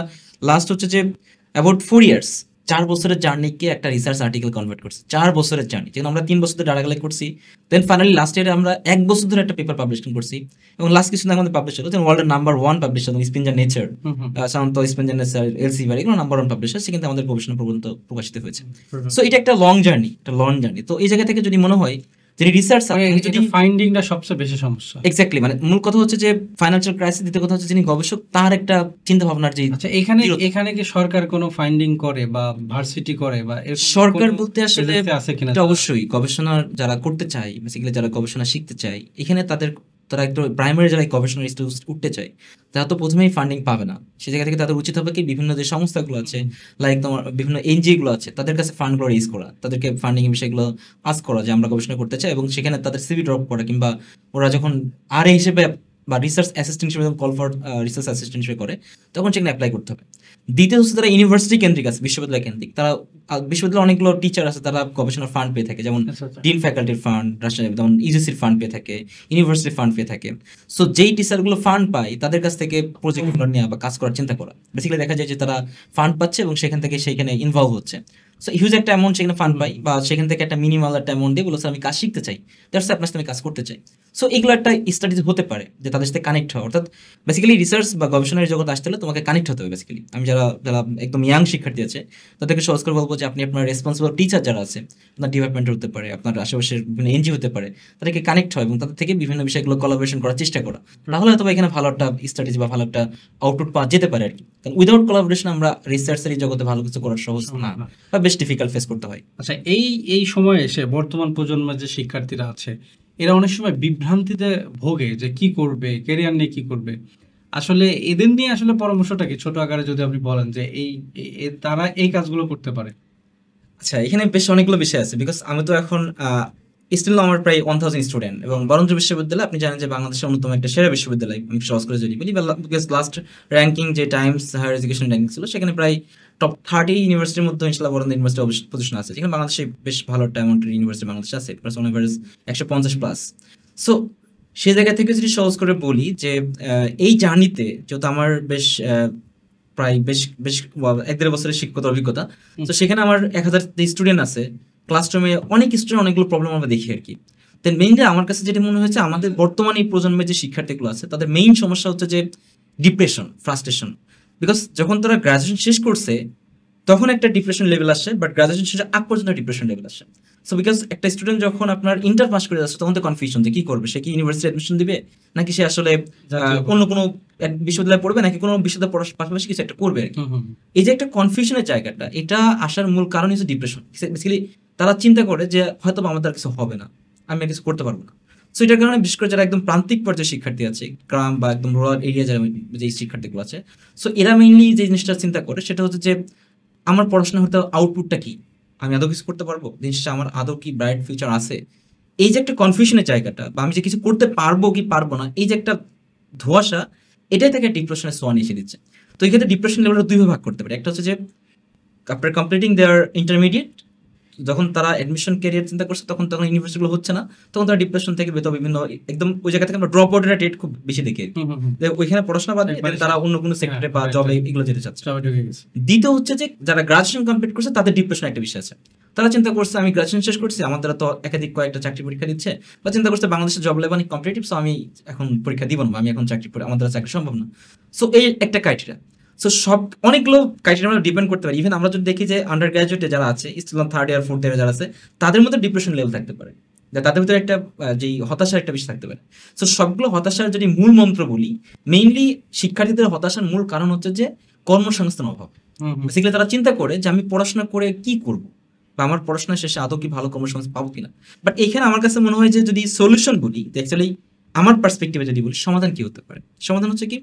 লাস্ট হচ্ছে যে অ্যাবাউট 4 ইয়ার্স, 4 বছরের জার্নিকে একটা রিসার্চ আর্টিকেল কনভার্ট করছি। 4 বছরের জার্নি, যেখানে আমরা 3 বছর ধরে ডাটা কালেক্ট করছি, দেন ফাইনালি লাস্ট ইয়ারে আমরা 1 বছর ধরে একটা পেপার পাবলিশ করছি, এবং লাস্ট কিছুদিন আমাদের পাবলিশ হলো ওয়ার্ল্ডের নাম্বার 1 পাবলিশার স্পিনজার নেচার, সাধারণত স্পিনজার নেচার, এলসিভার, এগুলো নাম্বার 1 পাবলিশার, সে কিন্তু আমাদের গবেষণা পর্যন্ত প্রকাশিত হয়েছে। সো এটা একটা লং জার্নি, তো এই জায়গা থেকে যদি মনে হয় যিনি রিসার্চ, যদি ফাইন্ডিংটা সবচেয়ে বেশি সমস্যা। এক্স্যাক্টলি, মানে মূল কথা হচ্ছে যে ফাইন্যান্সিয়াল ক্রাইসিস, দ্বিতীয় কথা হচ্ছে যিনি গবেষক তার একটা চিন্তা ভাবনার যে, আচ্ছা, এখানে কি সরকার কোনো ফাইন্ডিং করে বা ভার্সিটি করে বা সরকার বলতে আসলে আছে কিনা? এটা অবশ্যই গবেষণা যারা করতে চায়, বেসিক্যালি যারা গবেষণা শিখতে চায়, এখানে তারা একদম প্রাইমারি যারা গবেষণা উঠতে চায়, তারা তো প্রথমেই ফান্ডিং পাবে না। সেই জায়গা থেকে তাদের উচিত হবে কি, বিভিন্ন যে সংস্থাগুলো আছে, লাইক তোমার বিভিন্ন এনজিও গুলো আছে, তাদের কাছে ফান্ডগুলো রেজ করা, তাদেরকে ফান্ডিং এর বিষয়গুলো আস্ক করা যে আমরা গবেষণা করতে চাই, এবং সেখানে তাদের সিভি ড্রপ করা, কিংবা ওরা যখন হিসেবে বা রিসার্চ অ্যাসিস্ট্যান্ট হিসেবে কল ফর রিসার্চ অ্যাসিস্ট্যান্ট হিসেবে করে, তখন সেখানে অ্যাপ্লাই করতে হবে। দ্বিতীয় হচ্ছে তারা ইউনিভার্সিটি কেন্দ্রিক আছে, বিশ্ববিদ্যালয় কেন্দ্রিক, তারা বিশ্ববিদ্যালয়ে অনেকগুলো টিচার আছে, তারা গবেষণার ফান্ড পেয়ে থাকে, যেমন ডিন ফ্যাকাল্টির ফান্ড, যেমন ইউজিসির ফান্ড পেয়ে থাকে, ইউনিভার্সিটির ফান্ড পেয়ে থাকে। সো যেই টিচারগুলো ফান্ড পায় তাদের কাছ থেকে প্রজেক্টগুলো নেওয়া বা কাজ করার চিন্তা করা, বেসিক্যালি দেখা যায় যে তারা ফান্ড পাচ্ছে এবং সেখান থেকে সেইখানে ইনভলভ হচ্ছে। সো হিউজ একটা অ্যামাউন্ট সেখানে ফান্ড পাই, বা সেখান থেকে একটা মিনিমাল একটা অ্যামাউন্ট দিয়ে বলছে আমি কাজ শিখতে চাই, দ্যাটস আপনার সাথে আমি কাজ করতে চাই। সো এগুলো একটা স্টাডিজ হতে পারে যে তাদের সাথে কানেক্ট হওয়া, অর্থাৎ বেসিক্যালি রিসার্চ বা গবেষণার জগৎ আসতে হলে তোমাকে কানেক্ট হতে হবে। বেসিক্যালি আমি যারা যারা একদম ইয়াং শিক্ষার্থী আছে তাদেরকে সহজ করে বলবো যে আপনি আপনার রেসপন্সিবল টিচার যারা আছে, আপনার ডিপার্টমেন্টের হতে পারে, আপনার আশেপাশের বিভিন্ন এনজিও হতে পারে, তাদেরকে কানেক্ট হয় এবং তাদের থেকে বিভিন্ন বিষয়গুলো কোলাবোরেশন করার চেষ্টা করা, তাহলে হয়তো এখানে ভালো একটা স্ট্র্যাটেজি বা ভালো একটা আউটপুট পাওয়া যেতে পারে আর কি। কারণ উইদাউট কোলাবোরেশন আমরা রিসার্চের এই জগতে ভালো কিছু করার সহজ না, বা বেশ ডিফিকাল্ট ফেস করতে হয়। আচ্ছা, এই সময়ে এসে বর্তমান প্রজন্মের যে শিক্ষার্থীরা আছে, এরা অনেক সময় বিভ্রান্তিতে ভোগে যে কি করবে, ক্যারিয়ার নিয়ে কি করবে। আসলে এদের নিয়ে আসলে পরামর্শটা কি, ছোট আকারে যদি আপনি বলেন যে তারা এই কাজগুলো করতে পারে। আচ্ছা, এখানে বেশ অনেকগুলো বিষয় আছে, বিকজ আমি তো এখন স্টিল আমার প্রায় 1000 স্টুডেন্ট, এবং বরেন্দ্র বিশ্ববিদ্যালয় আপনি জানেন যে বাংলাদেশের অন্যতম একটা সেরা বিশ্ববিদ্যালয়, আমি সহজ করে যদি বলি, বিকজ লাস্ট র্যাঙ্কিং যে টাইমস হায়ার এডুকেশন র্যাঙ্কিং ছিল, সেখানে প্রায় টপ 30 ইউনিভার্সিটির মধ্যে ইনশাল্লাহ বরেন্দ্র ইউনিভার্সিটি পজিশন আছে, যেখানে বাংলাদেশে বেশ ভালো একটা অ্যামাউন্টের ইউনিভার্সিটি বাংলাদেশে আছে, প্লাস অন এভারেজ 150+। সো সেই জায়গা থেকে যদি সহজ করে বলি যে এই জার্নিতে যেহেতু আমার বেশ প্রায় বেশ বেশ 1-1.5 বছরের শিক্ষকতা অভিজ্ঞতা, তো সেখানে আমার 1000 স্টুডেন্ট আছে, ক্লাসরুমে অনেক স্টুডেন্ট অনেকগুলো প্রবলেম আমরা দেখি আর কি। দেন মেইনলি আমার কাছে যেটা মনে হয়েছে, আমাদের বর্তমানে এই প্রজন্মের যে শিক্ষার্থীগুলো আছে তাদের মেইন সমস্যা হচ্ছে যে ডিপ্রেশন, ফ্রাস্ট্রেশন। বিকজ যখন তারা গ্রাজুয়েশন শেষ করছে তখন একটা ডিপ্রেশন লেভেল আসে, বাট গ্রাজুয়েশন শেষে আগ পর্যন্ত ডিপ্রেশন লেভেল আসে। সো বিকজ একটা স্টুডেন্ট যখন আপনার ইন্টার পাস করে যাচ্ছে তখন তো কনফিউশন যে কি করবে, সে কি ইউনিভার্সিটি অ্যাডমিশন দিবে, নাকি সে আসলে অন্য কোনো বিশ্ববিদ্যালয়ে পড়বে, নাকি কোনো বিশ্ববিদ্যালয় পড়ার পাশাপাশি কিছু একটা করবে আর কি। এই যে একটা কনফিউশনের জায়গাটা, এটা আসার মূল কারণ হচ্ছে ডিপ্রেশন। বেসিক্যালি তারা চিন্তা করে যে হয়তো আমাদের কিছু হবে না, আমি কিছু করতে পারবো না। সো এটার কারণে বিশেষ করে যারা একদম প্রান্তিক পর্যায়ে শিক্ষার্থী আছে, গ্রাম বা একদম রুরাল এরিয়া যারা যে শিক্ষার্থীগুলো আছে, সো এরা মেইনলি যে জিনিসটা চিন্তা করে সেটা হচ্ছে যে আমার পড়াশোনা হতে আউটপুটটা কি, আমি আদৌ কিছু করতে পারবো, জিনিসটা আমার আদৌ কি ব্রাইট ফিউচার আছে। এই যে একটা কনফিউশনের জায়গাটা, বা আমি যে কিছু করতে পারবো কি পারবো না, এই যে একটা ধোঁয়াশা, এটাই তাকে ডিপ্রেশনের সোয়ান এসে দিচ্ছে। তো এই ক্ষেত্রে ডিপ্রেশন লেভেলটা দুইভাবে ভাগ করতে পারে। একটা হচ্ছে যে আফটার কমপ্লিটিং দেয়ার ইন্টারমিডিয়েট, যখন তারা অ্যাডমিশন ক্যারিয়ার চিন্তা করছে তখন ইউনিভার্সিটিগুলো হচ্ছে না, তখন তারা ডিপ্রেশন থেকে বেরোতে বিভিন্ন একদম ওই জায়গা থেকে আমরা ড্রপ আউটের রেট খুব বেশি দেখি, যে ওইখানে পড়াশোনা বাদ দিয়ে একবারে তারা অন্য কোনো সেক্টরে বা right, জবে right. এগুলো যেতে চাচ্ছে। সবাই ঢুকে গেছে। দ্বিতীয় হচ্ছে যে যারা গ্রাজুয়েশন কমপ্লিট করছে তাদের ডিপ্রেশন একটা বিষয় আছে। তারা চিন্তা করছে আমি গ্রাজুয়েশন শেষ করছি, আমার দ্বারা তো একাধিক কয়েকটা চাকরি পরীক্ষা দিচ্ছে, বা চিন্তা করছে বাংলাদেশের জব লেভেল অনেক কম্পিটিটিভ, সো আমি এখন পরীক্ষা দিব না, আমি এখন চাকরি পড়ে আমার দ্বারা চাকরি সম্ভব না। সো এই একটা ক্রাইটেরিয়া। সো সব অনেকগুলো ক্রাইটেরিয়া আমরা ডিপেন্ড করতে পারি। ইভেন আমরা যদি দেখি যে আন্ডার গ্রাজুয়েটে যারা আছে, স্টুডেন্ট থার্ড ইয়ার ফোর্থ ইয়ারে যারা আছে, তাদের মধ্যে ডিপ্রেশন লেভেল থাকতে পারে, যে তাদের ভিতরে একটা যেই হতাশার একটা বিষয় থাকতে পারে। সো সবগুলো হতাশার যদি মূল মন্ত্র বলি, মেইনলি শিক্ষার্থীদের হতাশার মূল কারণ হচ্ছে যে কর্মসংস্থান অভাব। বেসিক্যালি তারা চিন্তা করে যে আমি পড়াশোনা করে কি করব, বা আমার পড়াশোনা শেষে আদৌ কি ভালো কর্মসংস্থান পাবো কিনা। বাট এখানে আমার কাছে মনে হয় যে যদি সলিউশন বলি, অ্যাকচুয়ালি আমার পার্সপেক্টিভে যদি বলি সমাধান কি হতে পারে, সমাধান হচ্ছে কি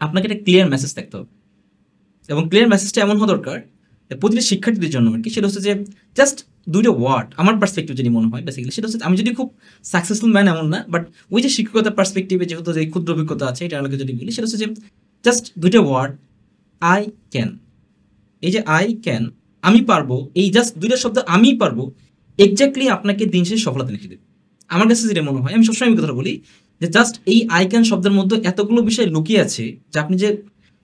আপনাকে একটা ক্লিয়ার মেসেজ থাকতে হবে, এবং ক্লিয়ার মেসেজটা এমন হওয়া দরকার প্রতিটি শিক্ষার্থীদের জন্য আর কি। সেটা হচ্ছে যে জাস্ট দুইটা ওয়ার্ড আমার পার্সপেক্টিভ যদি মনে হয় বেসিক্যালি, সেটা হচ্ছে আমি যদি খুব সাকসেসফুল ম্যান এমন না, বাট ওই যে শিক্ষকতার পার্সপেক্টিভে যেহেতু যে ক্ষুদ্র অভিজ্ঞতা আছে এটা আমাকে যদি বলি, সেটা হচ্ছে যে জাস্ট দুইটা ওয়ার্ড, আই ক্যান। এই যে আই ক্যান, আমি পারবো, এই জাস্ট দুইটা শব্দ আমি পারবো এক্স্যাক্টলি আপনাকে দিন শেষে সফলতা লিখে দেবে। আমার কাছে যেটা মনে হয়, আমি সবসময় আমি কথা বলি যে জাস্ট এই আই ক্যান শব্দের মধ্যে এতগুলো বিষয় লুকিয়ে আছে যে আপনি যে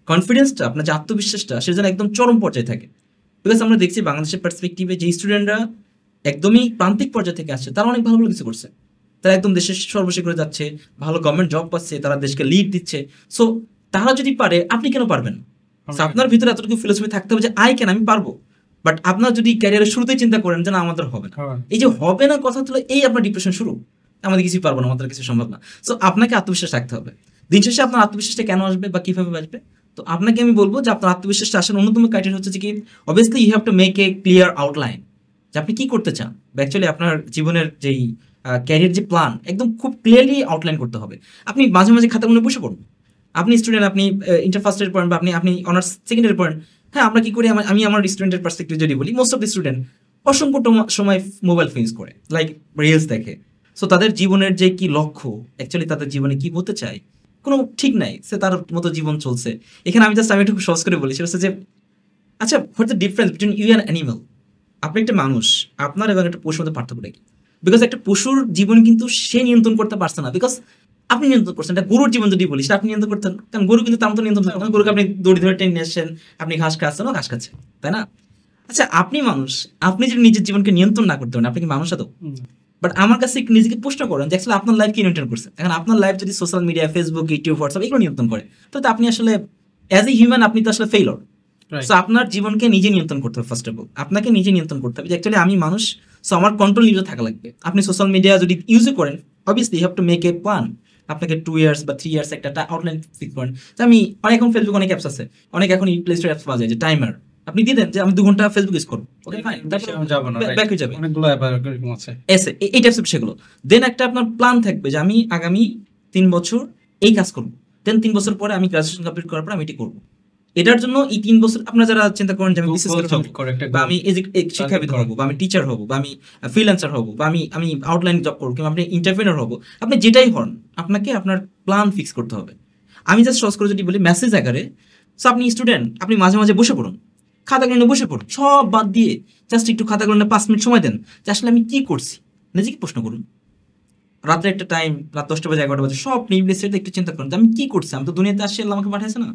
কনফিডেন্সটা, আপনার যে আত্মবিশ্বাসটা, সেটা যেন একদম চরম পর্যায়ে থাকে। বিকজ আমরা দেখছি বাংলাদেশের পার্সপেক্টিভে যে স্টুডেন্টরা একদমই প্রান্তিক পর্যায়ে থেকে আসছে, তারা অনেক ভালো ভালো কিছু করছে, তারা একদম দেশের সর্বশেষে যাচ্ছে, ভালো গভর্নমেন্ট জব পাচ্ছে, তারা দেশকে লিড দিচ্ছে। সো তারা যদি পারে, আপনি কেন পারবেন? So, আপনার ভিতরে এতটুকু ফিলোসফি থাকতে হবে যে আই ক্যান, আমি পারবো। বাট আপনার যদি ক্যারিয়ারের শুরুতেই চিন্তা করেন যে না আমাদের হবে না, এই যে হবে না কথা তুলে এই আপনার ডিপ্রেশন শুরু, আমাদের কিছু পারবো না, আমাদের কিছু সম্ভব না। সো আপনাকে আত্মবিশ্বাস রাখতে হবে। দিন শেষে আপনার আত্মবিশ্বাসটা কেন আসবে বা কিভাবে আসবে, তো আপনাকে আমি বলবো যে আপনার আত্মবিশ্বাসটা আসার অন্যতম ক্রাইটেরিয়া হচ্ছে যে কি obviously you have to make a clear outline যে আপনি কি করতে চান, বা অ্যাকচুয়ালি আপনার জীবনের যেই ক্যারিয়ার যে প্ল্যান একদম খুব ক্লিয়ারলি আউটলাইন করতে হবে। আপনি মাঝে মাঝে খাতাগুলো বসে পড়ুন। আপনি স্টুডেন্ট, আপনি ইন্টার ফার্স্ট ইয়ার পড়েন বা আপনি অনার্স সেকেন্ড ইয়ার পড়েন, হ্যাঁ আমরা কি করি, আমি আমার স্টুডেন্টের পার্সপেক্টিভ যদি বলি, মোস্ট অফ দি স্টুডেন্ট অসংখ্য সময় মোবাইল ফোনস করে, লাইক রিলস দেখে। সো তাদের জীবনের যে কি লক্ষ্য, অ্যাকচুয়ালি তাদের জীবনে কি হতে চায় কোনো ঠিক নাই, সে তার মতো জীবন চলছে। এখানে আমি একটু সহজ করে বলি, সেটা হচ্ছে যে আচ্ছা what the difference between you and animal. আপনি একটা মানুষ, আপনার এবং একটা পশুর মধ্যে পার্থক্যটা কি? বিকজ একটা পশুর জীবন কিন্তু সে নিয়ন্ত্রণ করতে পারছে না, বিকজ আপনি নিয়ন্ত্রণ করছেন। একটা গরুর জীবন যদি বলি, সেটা আপনি নিয়ন্ত্রণ করতেন, কারণ গরু কিন্তু তার মতো নিয়ন্ত্রণ করতেন না। গরুকে আপনি দড়ি ধরে টেনে নিয়ে আসছেন, আপনি ঘাস খাচ্ছেন, ও ঘাস খাচ্ছে, তাই না? আচ্ছা আপনি মানুষ, আপনি যদি নিজের জীবনকে নিয়ন্ত্রণ না করতে পারেন, আপনি কি মানুষ আদৌ? বাট আমার কাছে নিজেকে প্রশ্ন করেন যে অ্যাকচুয়ালি আপনার লাইফ কি নিয়ন্ত্রণ করছে? এখন আপনার লাইফ যদি social media, Facebook, YouTube, WhatsApp এগুলো নিয়ন্ত্রণ করে, তো আপনি আসলে অ্যাজ এ হিউম্যান আপনি তো আসলে ফেইলর। সো আপনার জীবনকে নিজে নিয়ন্ত্রণ করতে হবে। ফার্স্ট অফ অল আপনাকে নিজে নিয়ন্ত্রণ করতে হবে যে অ্যাকচুয়ালি আমি মানুষ, সো আমার কন্ট্রোল নিজে থাকা লাগবে। আপনি সোশ্যাল মিডিয়া যদি ইউজও করেন, obviously you have to make a plan. আপনাকে 2 ইয়ার্স বা 3 ইয়ার্স একটা আউটলাইন ফিক্স করেন। আমি এখন ফেসবুক অনেক অ্যাপস আছে, অনেক এখন প্লে স্টোর অ্যাপস পাওয়া যায় যে টাইমার, আপনি দিয়ে দেন যে আমি 2 ঘন্টা ফেসবুক ইউজ করবো, ওকে ফাইন, ব্যাক হয়ে যাবে। অনেকগুলো অ্যাপ আছে এসে এই টাইপস সেগুলো। দেন একটা আপনার প্ল্যান থাকবে যে আমি আগামী 3 বছর এই কাজ করবো, দেন 3 বছর পরে আমি গ্রাজুয়েশন কমপ্লিট করার পর আমি এটি করবো। এটার জন্য এই 3 বছর আপনারা যারা চিন্তা করেন যে আমি বিশেষ বা আমি শিক্ষাবিদ হবো, বা আমি টিচার হবো, বা আমি ফ্রিল্যান্সার হবো, বা আমি আউটলাইন জব করবো, কিংবা আপনি এন্টারপ্রেনার হবো, আপনি যেটাই হন আপনাকে আপনার প্ল্যান ফিক্স করতে হবে। আমি জাস্ট সহজ করে যদি বলি মেসেজ আকারে, সো আপনি স্টুডেন্ট, আপনি মাঝে মাঝে বসে পড়ুন, খাতাগুলো নিয়ে বসে পড়ুন, সব বাদ দিয়ে জাস্ট একটু খাতাগুলো নিয়ে 5 মিনিট সময় দেন যে আসলে আমি কি করছি, নিজেকে প্রশ্ন করুন। রাত্রে একটা টাইম, রাত 10টা বাজে 11টা বাজে, সব নিবলে সেটা একটু চিন্তা করুন যে আমি কি করছি, আমি তো দুনিয়াতে আসছি, আল্লাহ আমাকে পাঠাইছে না,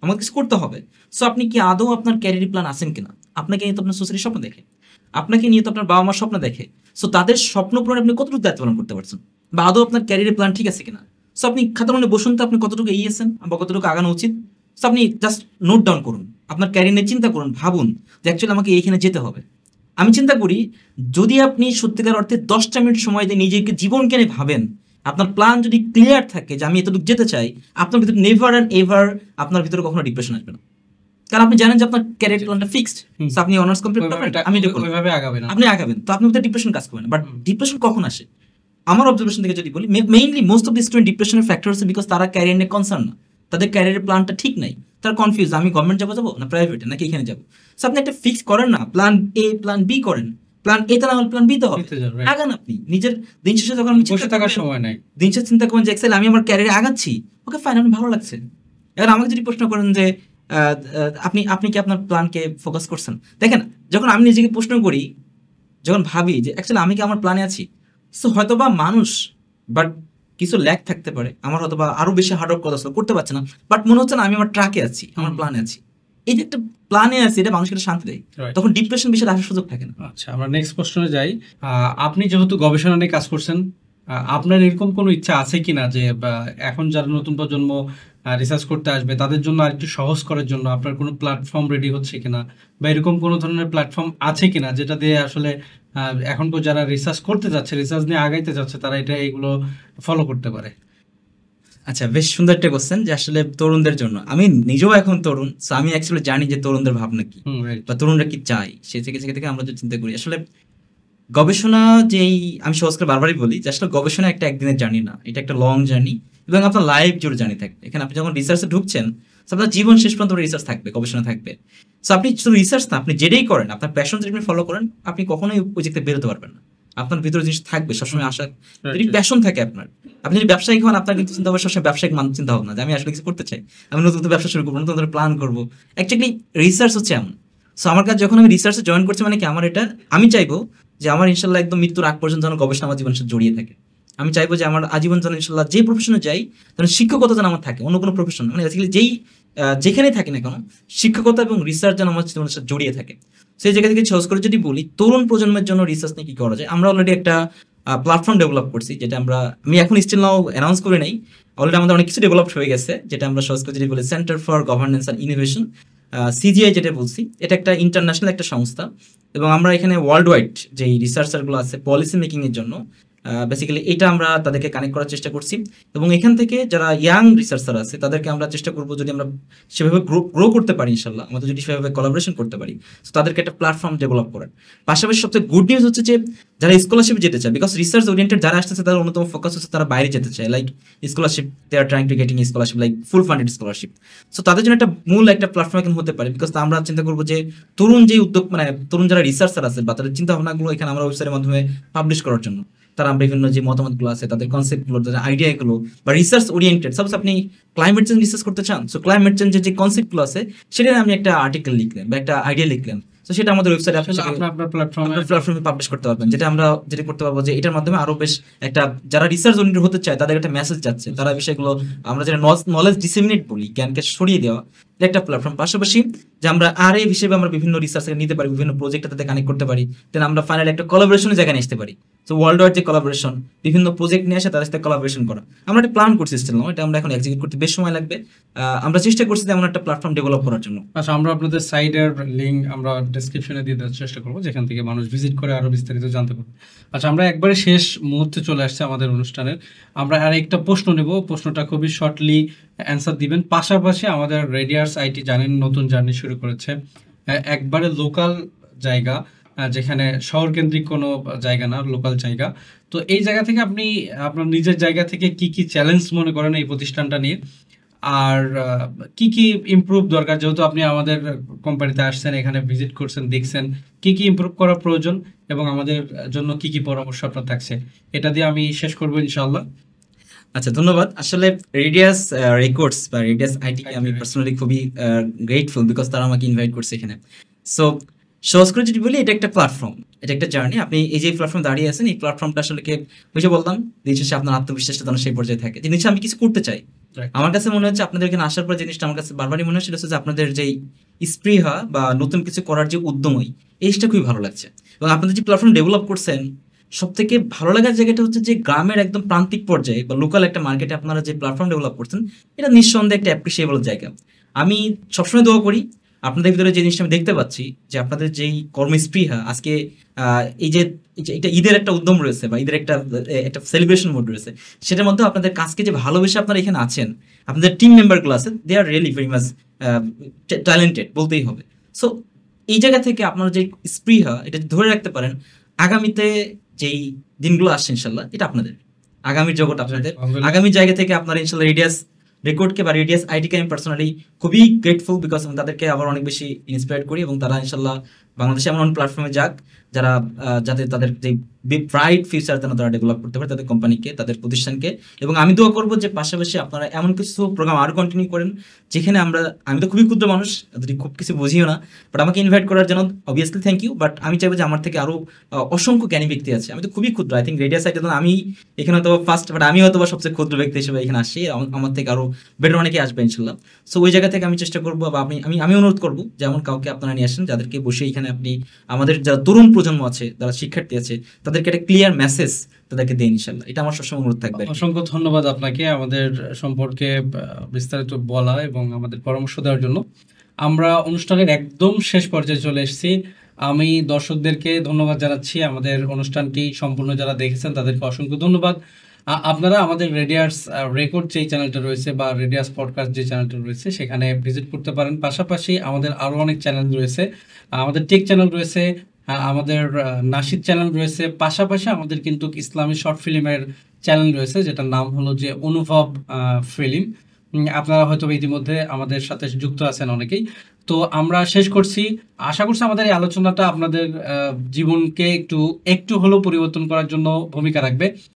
আমাকে কিছু করতে হবে। সো আপনি কি আদৌ আপনার ক্যারিয়ার প্ল্যান আছেন কিনা? আপনাকে নিয়ে তো আপনার সোসাইটির স্বপ্ন দেখে, আপনাকে নিয়ে তো আপনার বাবা মার স্বপ্ন দেখে। সো তাদের স্বপ্ন পূরণে আপনি কতটুকু দায়িত্ব পালন করতে পারছেন, বা আদৌ আপনার ক্যারিয়ার প্ল্যান ঠিক আছে কিনা? সো আপনি খাতার মধ্যে বসুন তো, আপনি কতটুকু এগিয়েছেন বা কতটুকু আগানো উচিত। সো আপনি জাস্ট নোট ডাউন করুন, আপনার ক্যারিয়ার নিয়ে চিন্তা করুন, ভাবুন যে অ্যাকচুয়ালি আমাকে এইখানে যেতে হবে। আমি চিন্তা করি যদি আপনি সত্যিকার অর্থে 10টা মিনিট সময় দিয়ে নিজেকে জীবনকে নিয়ে ভাবেন, আপনার প্ল্যান যদি ক্লিয়ার থাকে যে আমি এতটুকু যেতে চাই, আপনার ভিতরে নেভার অ্যান্ড এভার আপনার ভিতরে কখনো ডিপ্রেশন আসবে না। কারণ আপনি জানেন যে আপনার ক্যারিয়ার প্ল্যানটা ফিক্সড, আপনি অনার্স কমপ্লিট করবেন, আমি ওইভাবে আগাবেন, আপনি আগাবেন, তো আপনার ভিতরে ডিপ্রেশন কাজ করবে না। বাট ডিপ্রেশন কখন আসে? আমার অবজারভেশন থেকে যদি বলি, mainly most of the student ডিপ্রেশনের ফ্যাক্টর হচ্ছে বিকজ তারা ক্যারিয়ার নিয়ে কনসার্ন না, তাদের ক্যারিয়ারের প্ল্যানটা ঠিক নাই, তারা কনফিউজ, আমি গভর্নমেন্ট যাবো না প্রাইভেটে নাকি এখানে যাবো। সো আপনি একটা ফিক্স করেন না, প্ল্যান এ প্ল্যান বি করেন, প্ল্যান এ তে না হলে প্ল্যান বি তে হবে, আগান আপনি নিজের দিন শেষে। যখন বসে থাকার সময় নাই, দিন শেষে চিন্তা করেন যে এক্সেল আমি আমার ক্যারিয়ারে আগাচ্ছি, ওকে ফাইন, আমার ভালো লাগছে। এবার আমাকে যদি প্রশ্ন করেন যে আপনি আপনি কি আপনার প্ল্যানকে ফোকাস করছেন? দেখেন, যখন আমি নিজেকে প্রশ্ন করি, যখন ভাবি যে অ্যাকচুয়ালি আমি কি আমার প্ল্যানে আছি, সো হয়তোবা মানুষ, বাট কিছু ল্যাক থাকতে পারে, আমার হয়তোবা আরো বেশি হার্ড ওয়ার্ক করতে পারছে না, বাট মনে হচ্ছে না আমি আমার ট্র্যাকে আছি, আমার প্ল্যানে আছি। এই যে একটা প্ল্যানে আছি, এটা মানুষকে একটা শান্তি দেয়, Right. তখন ডিপ্রেশন বিষয়ে আসার সুযোগ থাকে না। আচ্ছা, আমরা নেক্সট প্রশ্নে যাই। আপনি যেহেতু গবেষণা নিয়ে কাজ করছেন, আপনার এরকম কোনো ইচ্ছা আছে কিনা যে এখন যারা নতুন প্রজন্ম রিসার্চ করতে আসবে তাদের জন্য আরেকটু সহজ করার জন্য আপনার কোনো প্ল্যাটফর্ম রেডি হচ্ছে কিনা, বা এরকম কোনো ধরনের প্ল্যাটফর্ম আছে কিনা যেটা দিয়ে আসলে এখন তো যারা রিসার্চ করতে যাচ্ছে, রিসার্চ নিয়ে আগাইতে যাচ্ছে, তারা এগুলো ফলো করতে পারে? আচ্ছা, বেশ সুন্দর একটা কোশ্চেন যে আসলে তরুণদের জন্য। আমি নিজেও এখন তরুণ, সো আমি অ্যাকচুয়ালি জানি যে তরুণদের ভাবনা কি রাইট। বা তরুণরা কি চায়। সে থেকে আমরা যদি চিন্তা করি, আসলে গবেষণা যেই, আমি সহজ করে বারবারই বলি যে আসলে গবেষণা একটা একদিনের জার্নি না, এটা একটা লং জার্নি, এবং আপনার লাইফ জুড়ে জার্নি থাকবে। এখানে আপনি যখন রিসার্চে ঢুকছেন, so আপনার জীবন শেষ পর্যন্ত রিসার্চ থাকবে, গবেষণা থাকবে। সো আপনি শুধু রিসার্চ না, আপনি যেটাই করেন, আপনার প্যাশন যদি আপনি ফলো করেন, আপনি কখনোই ওই জায়গাতে বেরোতে পারবেন না। আপনার ভিতরে জিনিস থাকবে সবসময়, আশা, যদি প্যাশন থাকে আপনার। আপনি যদি ব্যবসায়িক হন, আপনার কিন্তু চিন্তা ভাবনা সবসময় ব্যবসায়িক চিন্তা ভাবনা, যে আমি আসলে কিছু করতে চাই, আমি নতুন নতুন ব্যবসা শুরু করবো, নতুন নতুন প্ল্যান করবো। অ্যাকচুয়ালি রিসার্চ হচ্ছে এমন। সো আমার কাছে যখন আমি রিসার্চে জয়েন করছি, মানে কি, আমার এটা, আমি চাইবো যে আমার ইনশাল্লাহ একদম মৃত্যুর আগ পর্যন্ত যেন গবেষণা আমার জীবনের সাথে জড়িয়ে থাকে। আমি চাইবো যে আমার আজীবন যেন ইনশাল্লাহ যে প্রফেশনে যাই, যেন শিক্ষকতা যেন আমার থাকে, অন্য কোনো প্রফেশন মানে বেসিক্যালি যেখানেই থাকি না কেন, শিক্ষকতা এবং রিসার্চ যেন আমার জীবনের সাথে জড়িয়ে থাকে। সেই জায়গা থেকে সহজ করে যদি বলি, তরুণ প্রজন্মের জন্য রিসার্চ নিয়ে কি করা যায়, আমরা অলরেডি একটা প্ল্যাটফর্ম ডেভেলপ করছি, যেটা আমি এখন স্টিল নাও অ্যানাউন্স করে নেই। অলরেডি আমাদের অনেক কিছু ডেভেলপ হয়ে গেছে, যেটা আমরা সহজ করে যদি বলি centre for governance and innovation, CGI যেটা বলছি। এটা একটা ইন্টারন্যাশনাল একটা সংস্থা, এবং আমরা এখানে ওয়ার্ল্ড ওয়াইড যে রিসার্চারগুলো আছে পলিসি মেকিংয়ের জন্য, বেসিক্যালি এটা আমরা তাদেরকে কানেক্ট করার চেষ্টা করছি। এবং এখান থেকে যারা ইয়াং রিসার্চার আছে তাদেরকে আমরা চেষ্টা করবো, যদি আমরা সেভাবে গ্রো করতে পারি ইনশাল্লাহ, আমাদের যদি সেভাবে কোলাবোরেশন করতে পারি, তো তাদেরকে একটা প্ল্যাটফর্ম ডেভেলপ করার পাশাপাশি সবচেয়ে গুড নিউজ হচ্ছে যে যারা স্কলারশিপ যেতে চায়, বিকজ রিসার্চ ওরিয়েন্টেড যারা আসতেছে, তাদের অন্যতম ফোকাস হচ্ছে তারা বাইরে যেতে চায়, like scholarship, they are trying to getting scholarship, like full funded scholarship. So তাদের জন্য একটা মূল একটা প্ল্যাটফর্ম এখানে হতে পারে, বিকজ আমরা চিন্তা করবো যে তরুণ যে উদ্যোগ, মানে তরুণ যারা রিসার্চার আছে বা তাদের চিন্তা ভাবনাগুলো এখানে আমরা ওয়েবসাইটের মাধ্যমে পাবলিশ করার জন্য, তারা বিভিন্ন যে মতামতগুলো আছে, তাদের কনসেপ্টগুলো, তাদের আইডিয়াগুলো, বা রিসার্চ ওরিয়েন্টেড, সাপোজ আপনি ক্লাইমেট চেঞ্জ রিসার্চ করতে চান, সো ক্লাইমেট চেঞ্জের যে কনসেপ্টগুলো আছে সেটা নিয়ে আমি একটা আর্টিকেল লিখলাম বা একটা আইডিয়া লিখলাম, তো সেটা আমাদের ওয়েবসাইটে আপনার প্ল্যাটফর্মে পাবলিশ করতে পারবেন। যেটা করতে পারবো যে এটার মাধ্যমে আরো বেশ একটা, যারা রিসার্চ ওরিয়েন্টেড হতে চায় তাদের একটা মেসেজ যাচ্ছে, তারা বিষয়গুলো আমরা যেটা নলেজ ডিসেমিনেট বলি, জ্ঞানকে ছড়িয়ে দেওয়া, এটা একটা প্ল্যাটফর্ম। পাশাপাশি যে আমরা হিসেবে আমরা বিভিন্ন রিসার্চ নিতে পারি, বিভিন্ন প্রজেক্টের সাথে কানেক্ট করতে পারি, দেন আমরা ফাইনালি একটা কোলাবোরেশনের জায়গায় নিয়ে আসতে পারি। সো ওয়ার্ল্ড ওয়াইড যে কোলাবোরেশন, বিভিন্ন প্রজেক্ট নিয়ে আসে তাদের সাথে কোলাবোরেশন করা, আমরা একটা প্ল্যান করছি স্টিল না, এটা আমরা এখন এক্সিকিউট করতে বেশ সময় লাগবে। আমরা চেষ্টা করছি এমন একটা প্ল্যাটফর্ম ডেভেলপ করার জন্য। আচ্ছা, আমরা আপনাদের সাইটের লিংক আমরা ডেসক্রিপশনে দিয়ে দেওয়ার চেষ্টা করবো, যেখান থেকে মানুষ ভিজিট করে আরো বিস্তারিত জানতে পারবে। আচ্ছা, আমরা একবারে শেষ মুহূর্তে চলে আসছে আমাদের অনুষ্ঠানের। আমরা আর একটা প্রশ্ন নেব, প্রশ্নটা খুবই শর্টলি অ্যান্সার দিবেন। পাশাপাশি আমাদের রেডিয়ার্স আইটি জানেন নতুন জার্নি শুরু করেছে, একবারে লোকাল জায়গা, যেখানে শহর কেন্দ্রিক কোনো জায়গা না, লোকাল জায়গা। তো এই জায়গা থেকে আপনি আপনার নিজের জায়গা থেকে কি কি চ্যালেঞ্জ মনে করেন এই প্রতিষ্ঠানটা নিয়ে, আর কি কি ইমপ্রুভ দরকার, যেহেতু আপনি আমাদের কোম্পানিতে আসছেন, এখানে ভিজিট করছেন, দেখছেন কি কি ইমপ্রুভ করা প্রয়োজন, এবং আমাদের জন্য কি কি পরামর্শ আপনার থাকছে, এটা দিয়ে আমি শেষ করবো ইনশাআল্লাহ। আচ্ছা, ধন্যবাদ। আসলে রেডিয়াস রেকর্ডস বা রেডিয়াস আইটি আমি পার্সোনালি খুবই গ্রেটফুল, বিকজ তারা আমাকে ইনভাইট করছে এখানে। সো সহজ করে যদি বলি, এটা একটা প্ল্যাটফর্ম, এটা একটা জার্নি। আপনি এই যে প্ল্যাটফর্ম দাঁড়িয়ে আছেন, এই প্ল্যাটফর্মটা আসলে ওই যে বললাম, দিন শেষে আপনার আত্মবিশ্বাসটা যেন সেই পর্যায়ে থাকে, যে নিশ্চয়ই আমি কিছু করতে চাই। আমার কাছে মনে হচ্ছে আপনাদের এখানে আসার পর জিনিসটা আমার কাছে বারবারই মনে হচ্ছে, যে আপনাদের যেই স্পৃহা বা নতুন কিছু করার যে উদ্যমই, এই জিনিসটা খুবই ভালো লাগছে। এবং আপনাদের যে প্ল্যাটফর্ম ডেভেলপ করছেন, সব থেকে ভালো লাগার জায়গাটা হচ্ছে যে গ্রামের একদম প্রান্তিক পর্যায়ে বা লোকাল একটা মার্কেটে আপনারা যে প্ল্যাটফর্ম ডেভেলপ করছেন, এটা নিঃসন্দেহে একটা অ্যাপ্রিসিয়েবল জায়গা। আমি সবসময় দোয়া করি, আপনাদের ভিতরে যে জিনিসটা আমি দেখতে পাচ্ছি, যে আপনাদের যেই কর্মস্পৃহা, আজকে এই যে এটা ঈদের একটা উদ্যম রয়েছে বা ঈদের একটা সেলিব্রেশন মোড রয়েছে, সেটার মধ্যে আপনাদের কাজকে যে ভালোবেসে আপনারা এখানে আছেন, আপনাদের টিম মেম্বারগুলো আছে, they are really very much talented বলতেই হবে। সো এই জায়গা থেকে আপনারা যে স্পৃহা, এটা ধরে রাখতে পারেন, আগামীতে যেই দিনগুলো আসছে ইনশাল্লাহ, এটা আপনাদের আগামীর জগৎ, আপনাদের আগামী জায়গা থেকে আপনারা ইনশাল্লাহ রেডিয়াস রেকর্ডকে বা রেডিয়াস আইটিকে আমি পার্সোনালি খুবই গ্রেটফুল, বিকজ আমি তাদেরকে আবার অনেক বেশি ইন্সপায়ার করি, এবং তারা ইনশাল্লাহ বাংলাদেশে এমন প্ল্যাটফর্মে যাক যারা যাতে তাদের যে ব্রাইট ফিউচার যেন তারা ডেভেলপ করতে পারে তাদের কোম্পানিকে, তাদের প্রতিষ্ঠানকে। এবং আমি দোয়া করবো যে পাশাপাশি আপনারা এমন কিছু প্রোগ্রাম আরও কন্টিনিউ করেন যেখানে আমি তো খুবই ক্ষুদ্র মানুষ, যদি খুব কিছু বুঝিও না, বাট আমাকে ইনভাইট করার জন্য অবভিয়াসলি থ্যাংক ইউ। বাট আমি চাইবো যে আমার থেকে আরও অসংখ্য জ্ঞানী ব্যক্তি আছে, আমি তো খুবই ক্ষুদ্র, আই থিঙ্ক রেডিয়াস সাইটে আমি এখানে হয়তো ফার্স্ট, বাট আমি হয়তো সবচেয়ে ক্ষুদ্র ব্যক্তি হিসেবে এখানে আসি, আমার থেকে আরও বেটার অনেকে আসবে ইনশাল্লাহ। সো ওই জায়গা থেকে আমি চেষ্টা করবো, বা আমি অনুরোধ করবো যেমন কাউকে আপনারা নিয়ে আসেন যাদেরকে বসে এখানে আপনি আমাদের যারা তরুণ প্রজন্ম আছে, যারা শিক্ষার্থী আছে, তাদেরকে একটা ক্লিয়ার মেসেজ তাদেরকে দেন ইনশাল্লাহ। এটা আমার সবসময় অনুরোধ থাকবে। অসংখ্য ধন্যবাদ আপনাকে আমাদের সম্পর্কে বিস্তারিত বলা এবং আমাদের পরামর্শ দেওয়ার জন্য। আমরা অনুষ্ঠানের একদম শেষ পর্যায়ে চলে এসেছি। আমি দর্শকদেরকে ধন্যবাদ জানাচ্ছি, আমাদের অনুষ্ঠানটি সম্পূর্ণ যারা দেখেছেন তাদেরকে অসংখ্য ধন্যবাদ। আপনারা আমাদের রেডিয়াস রেকর্ড যেই চ্যানেলটা রয়েছে বা রেডিয়াস পডকাস্ট যে চ্যানেলটা রয়েছে সেখানে ভিজিট করতে পারেন। পাশাপাশি আমাদের আরও অনেক চ্যানেল রয়েছে, আমাদের টেক চ্যানেল রয়েছে, আমাদের নাশিদ চ্যানেল রয়েছে, পাশাপাশি আমাদের কিন্তু ইসলামী শর্ট ফিল্মের চ্যানেল রয়েছে যেটার নাম হলো যে অনুভব ফিল্ম। আপনারা হয়তো ইতিমধ্যে আমাদের সাথে যুক্ত আছেন অনেকেই। তো আমরা শেষ করছি, আশা করছি আমাদের এই আলোচনাটা আপনাদের জীবনকে একটু হলেও পরিবর্তন করার জন্য ভূমিকা রাখবে।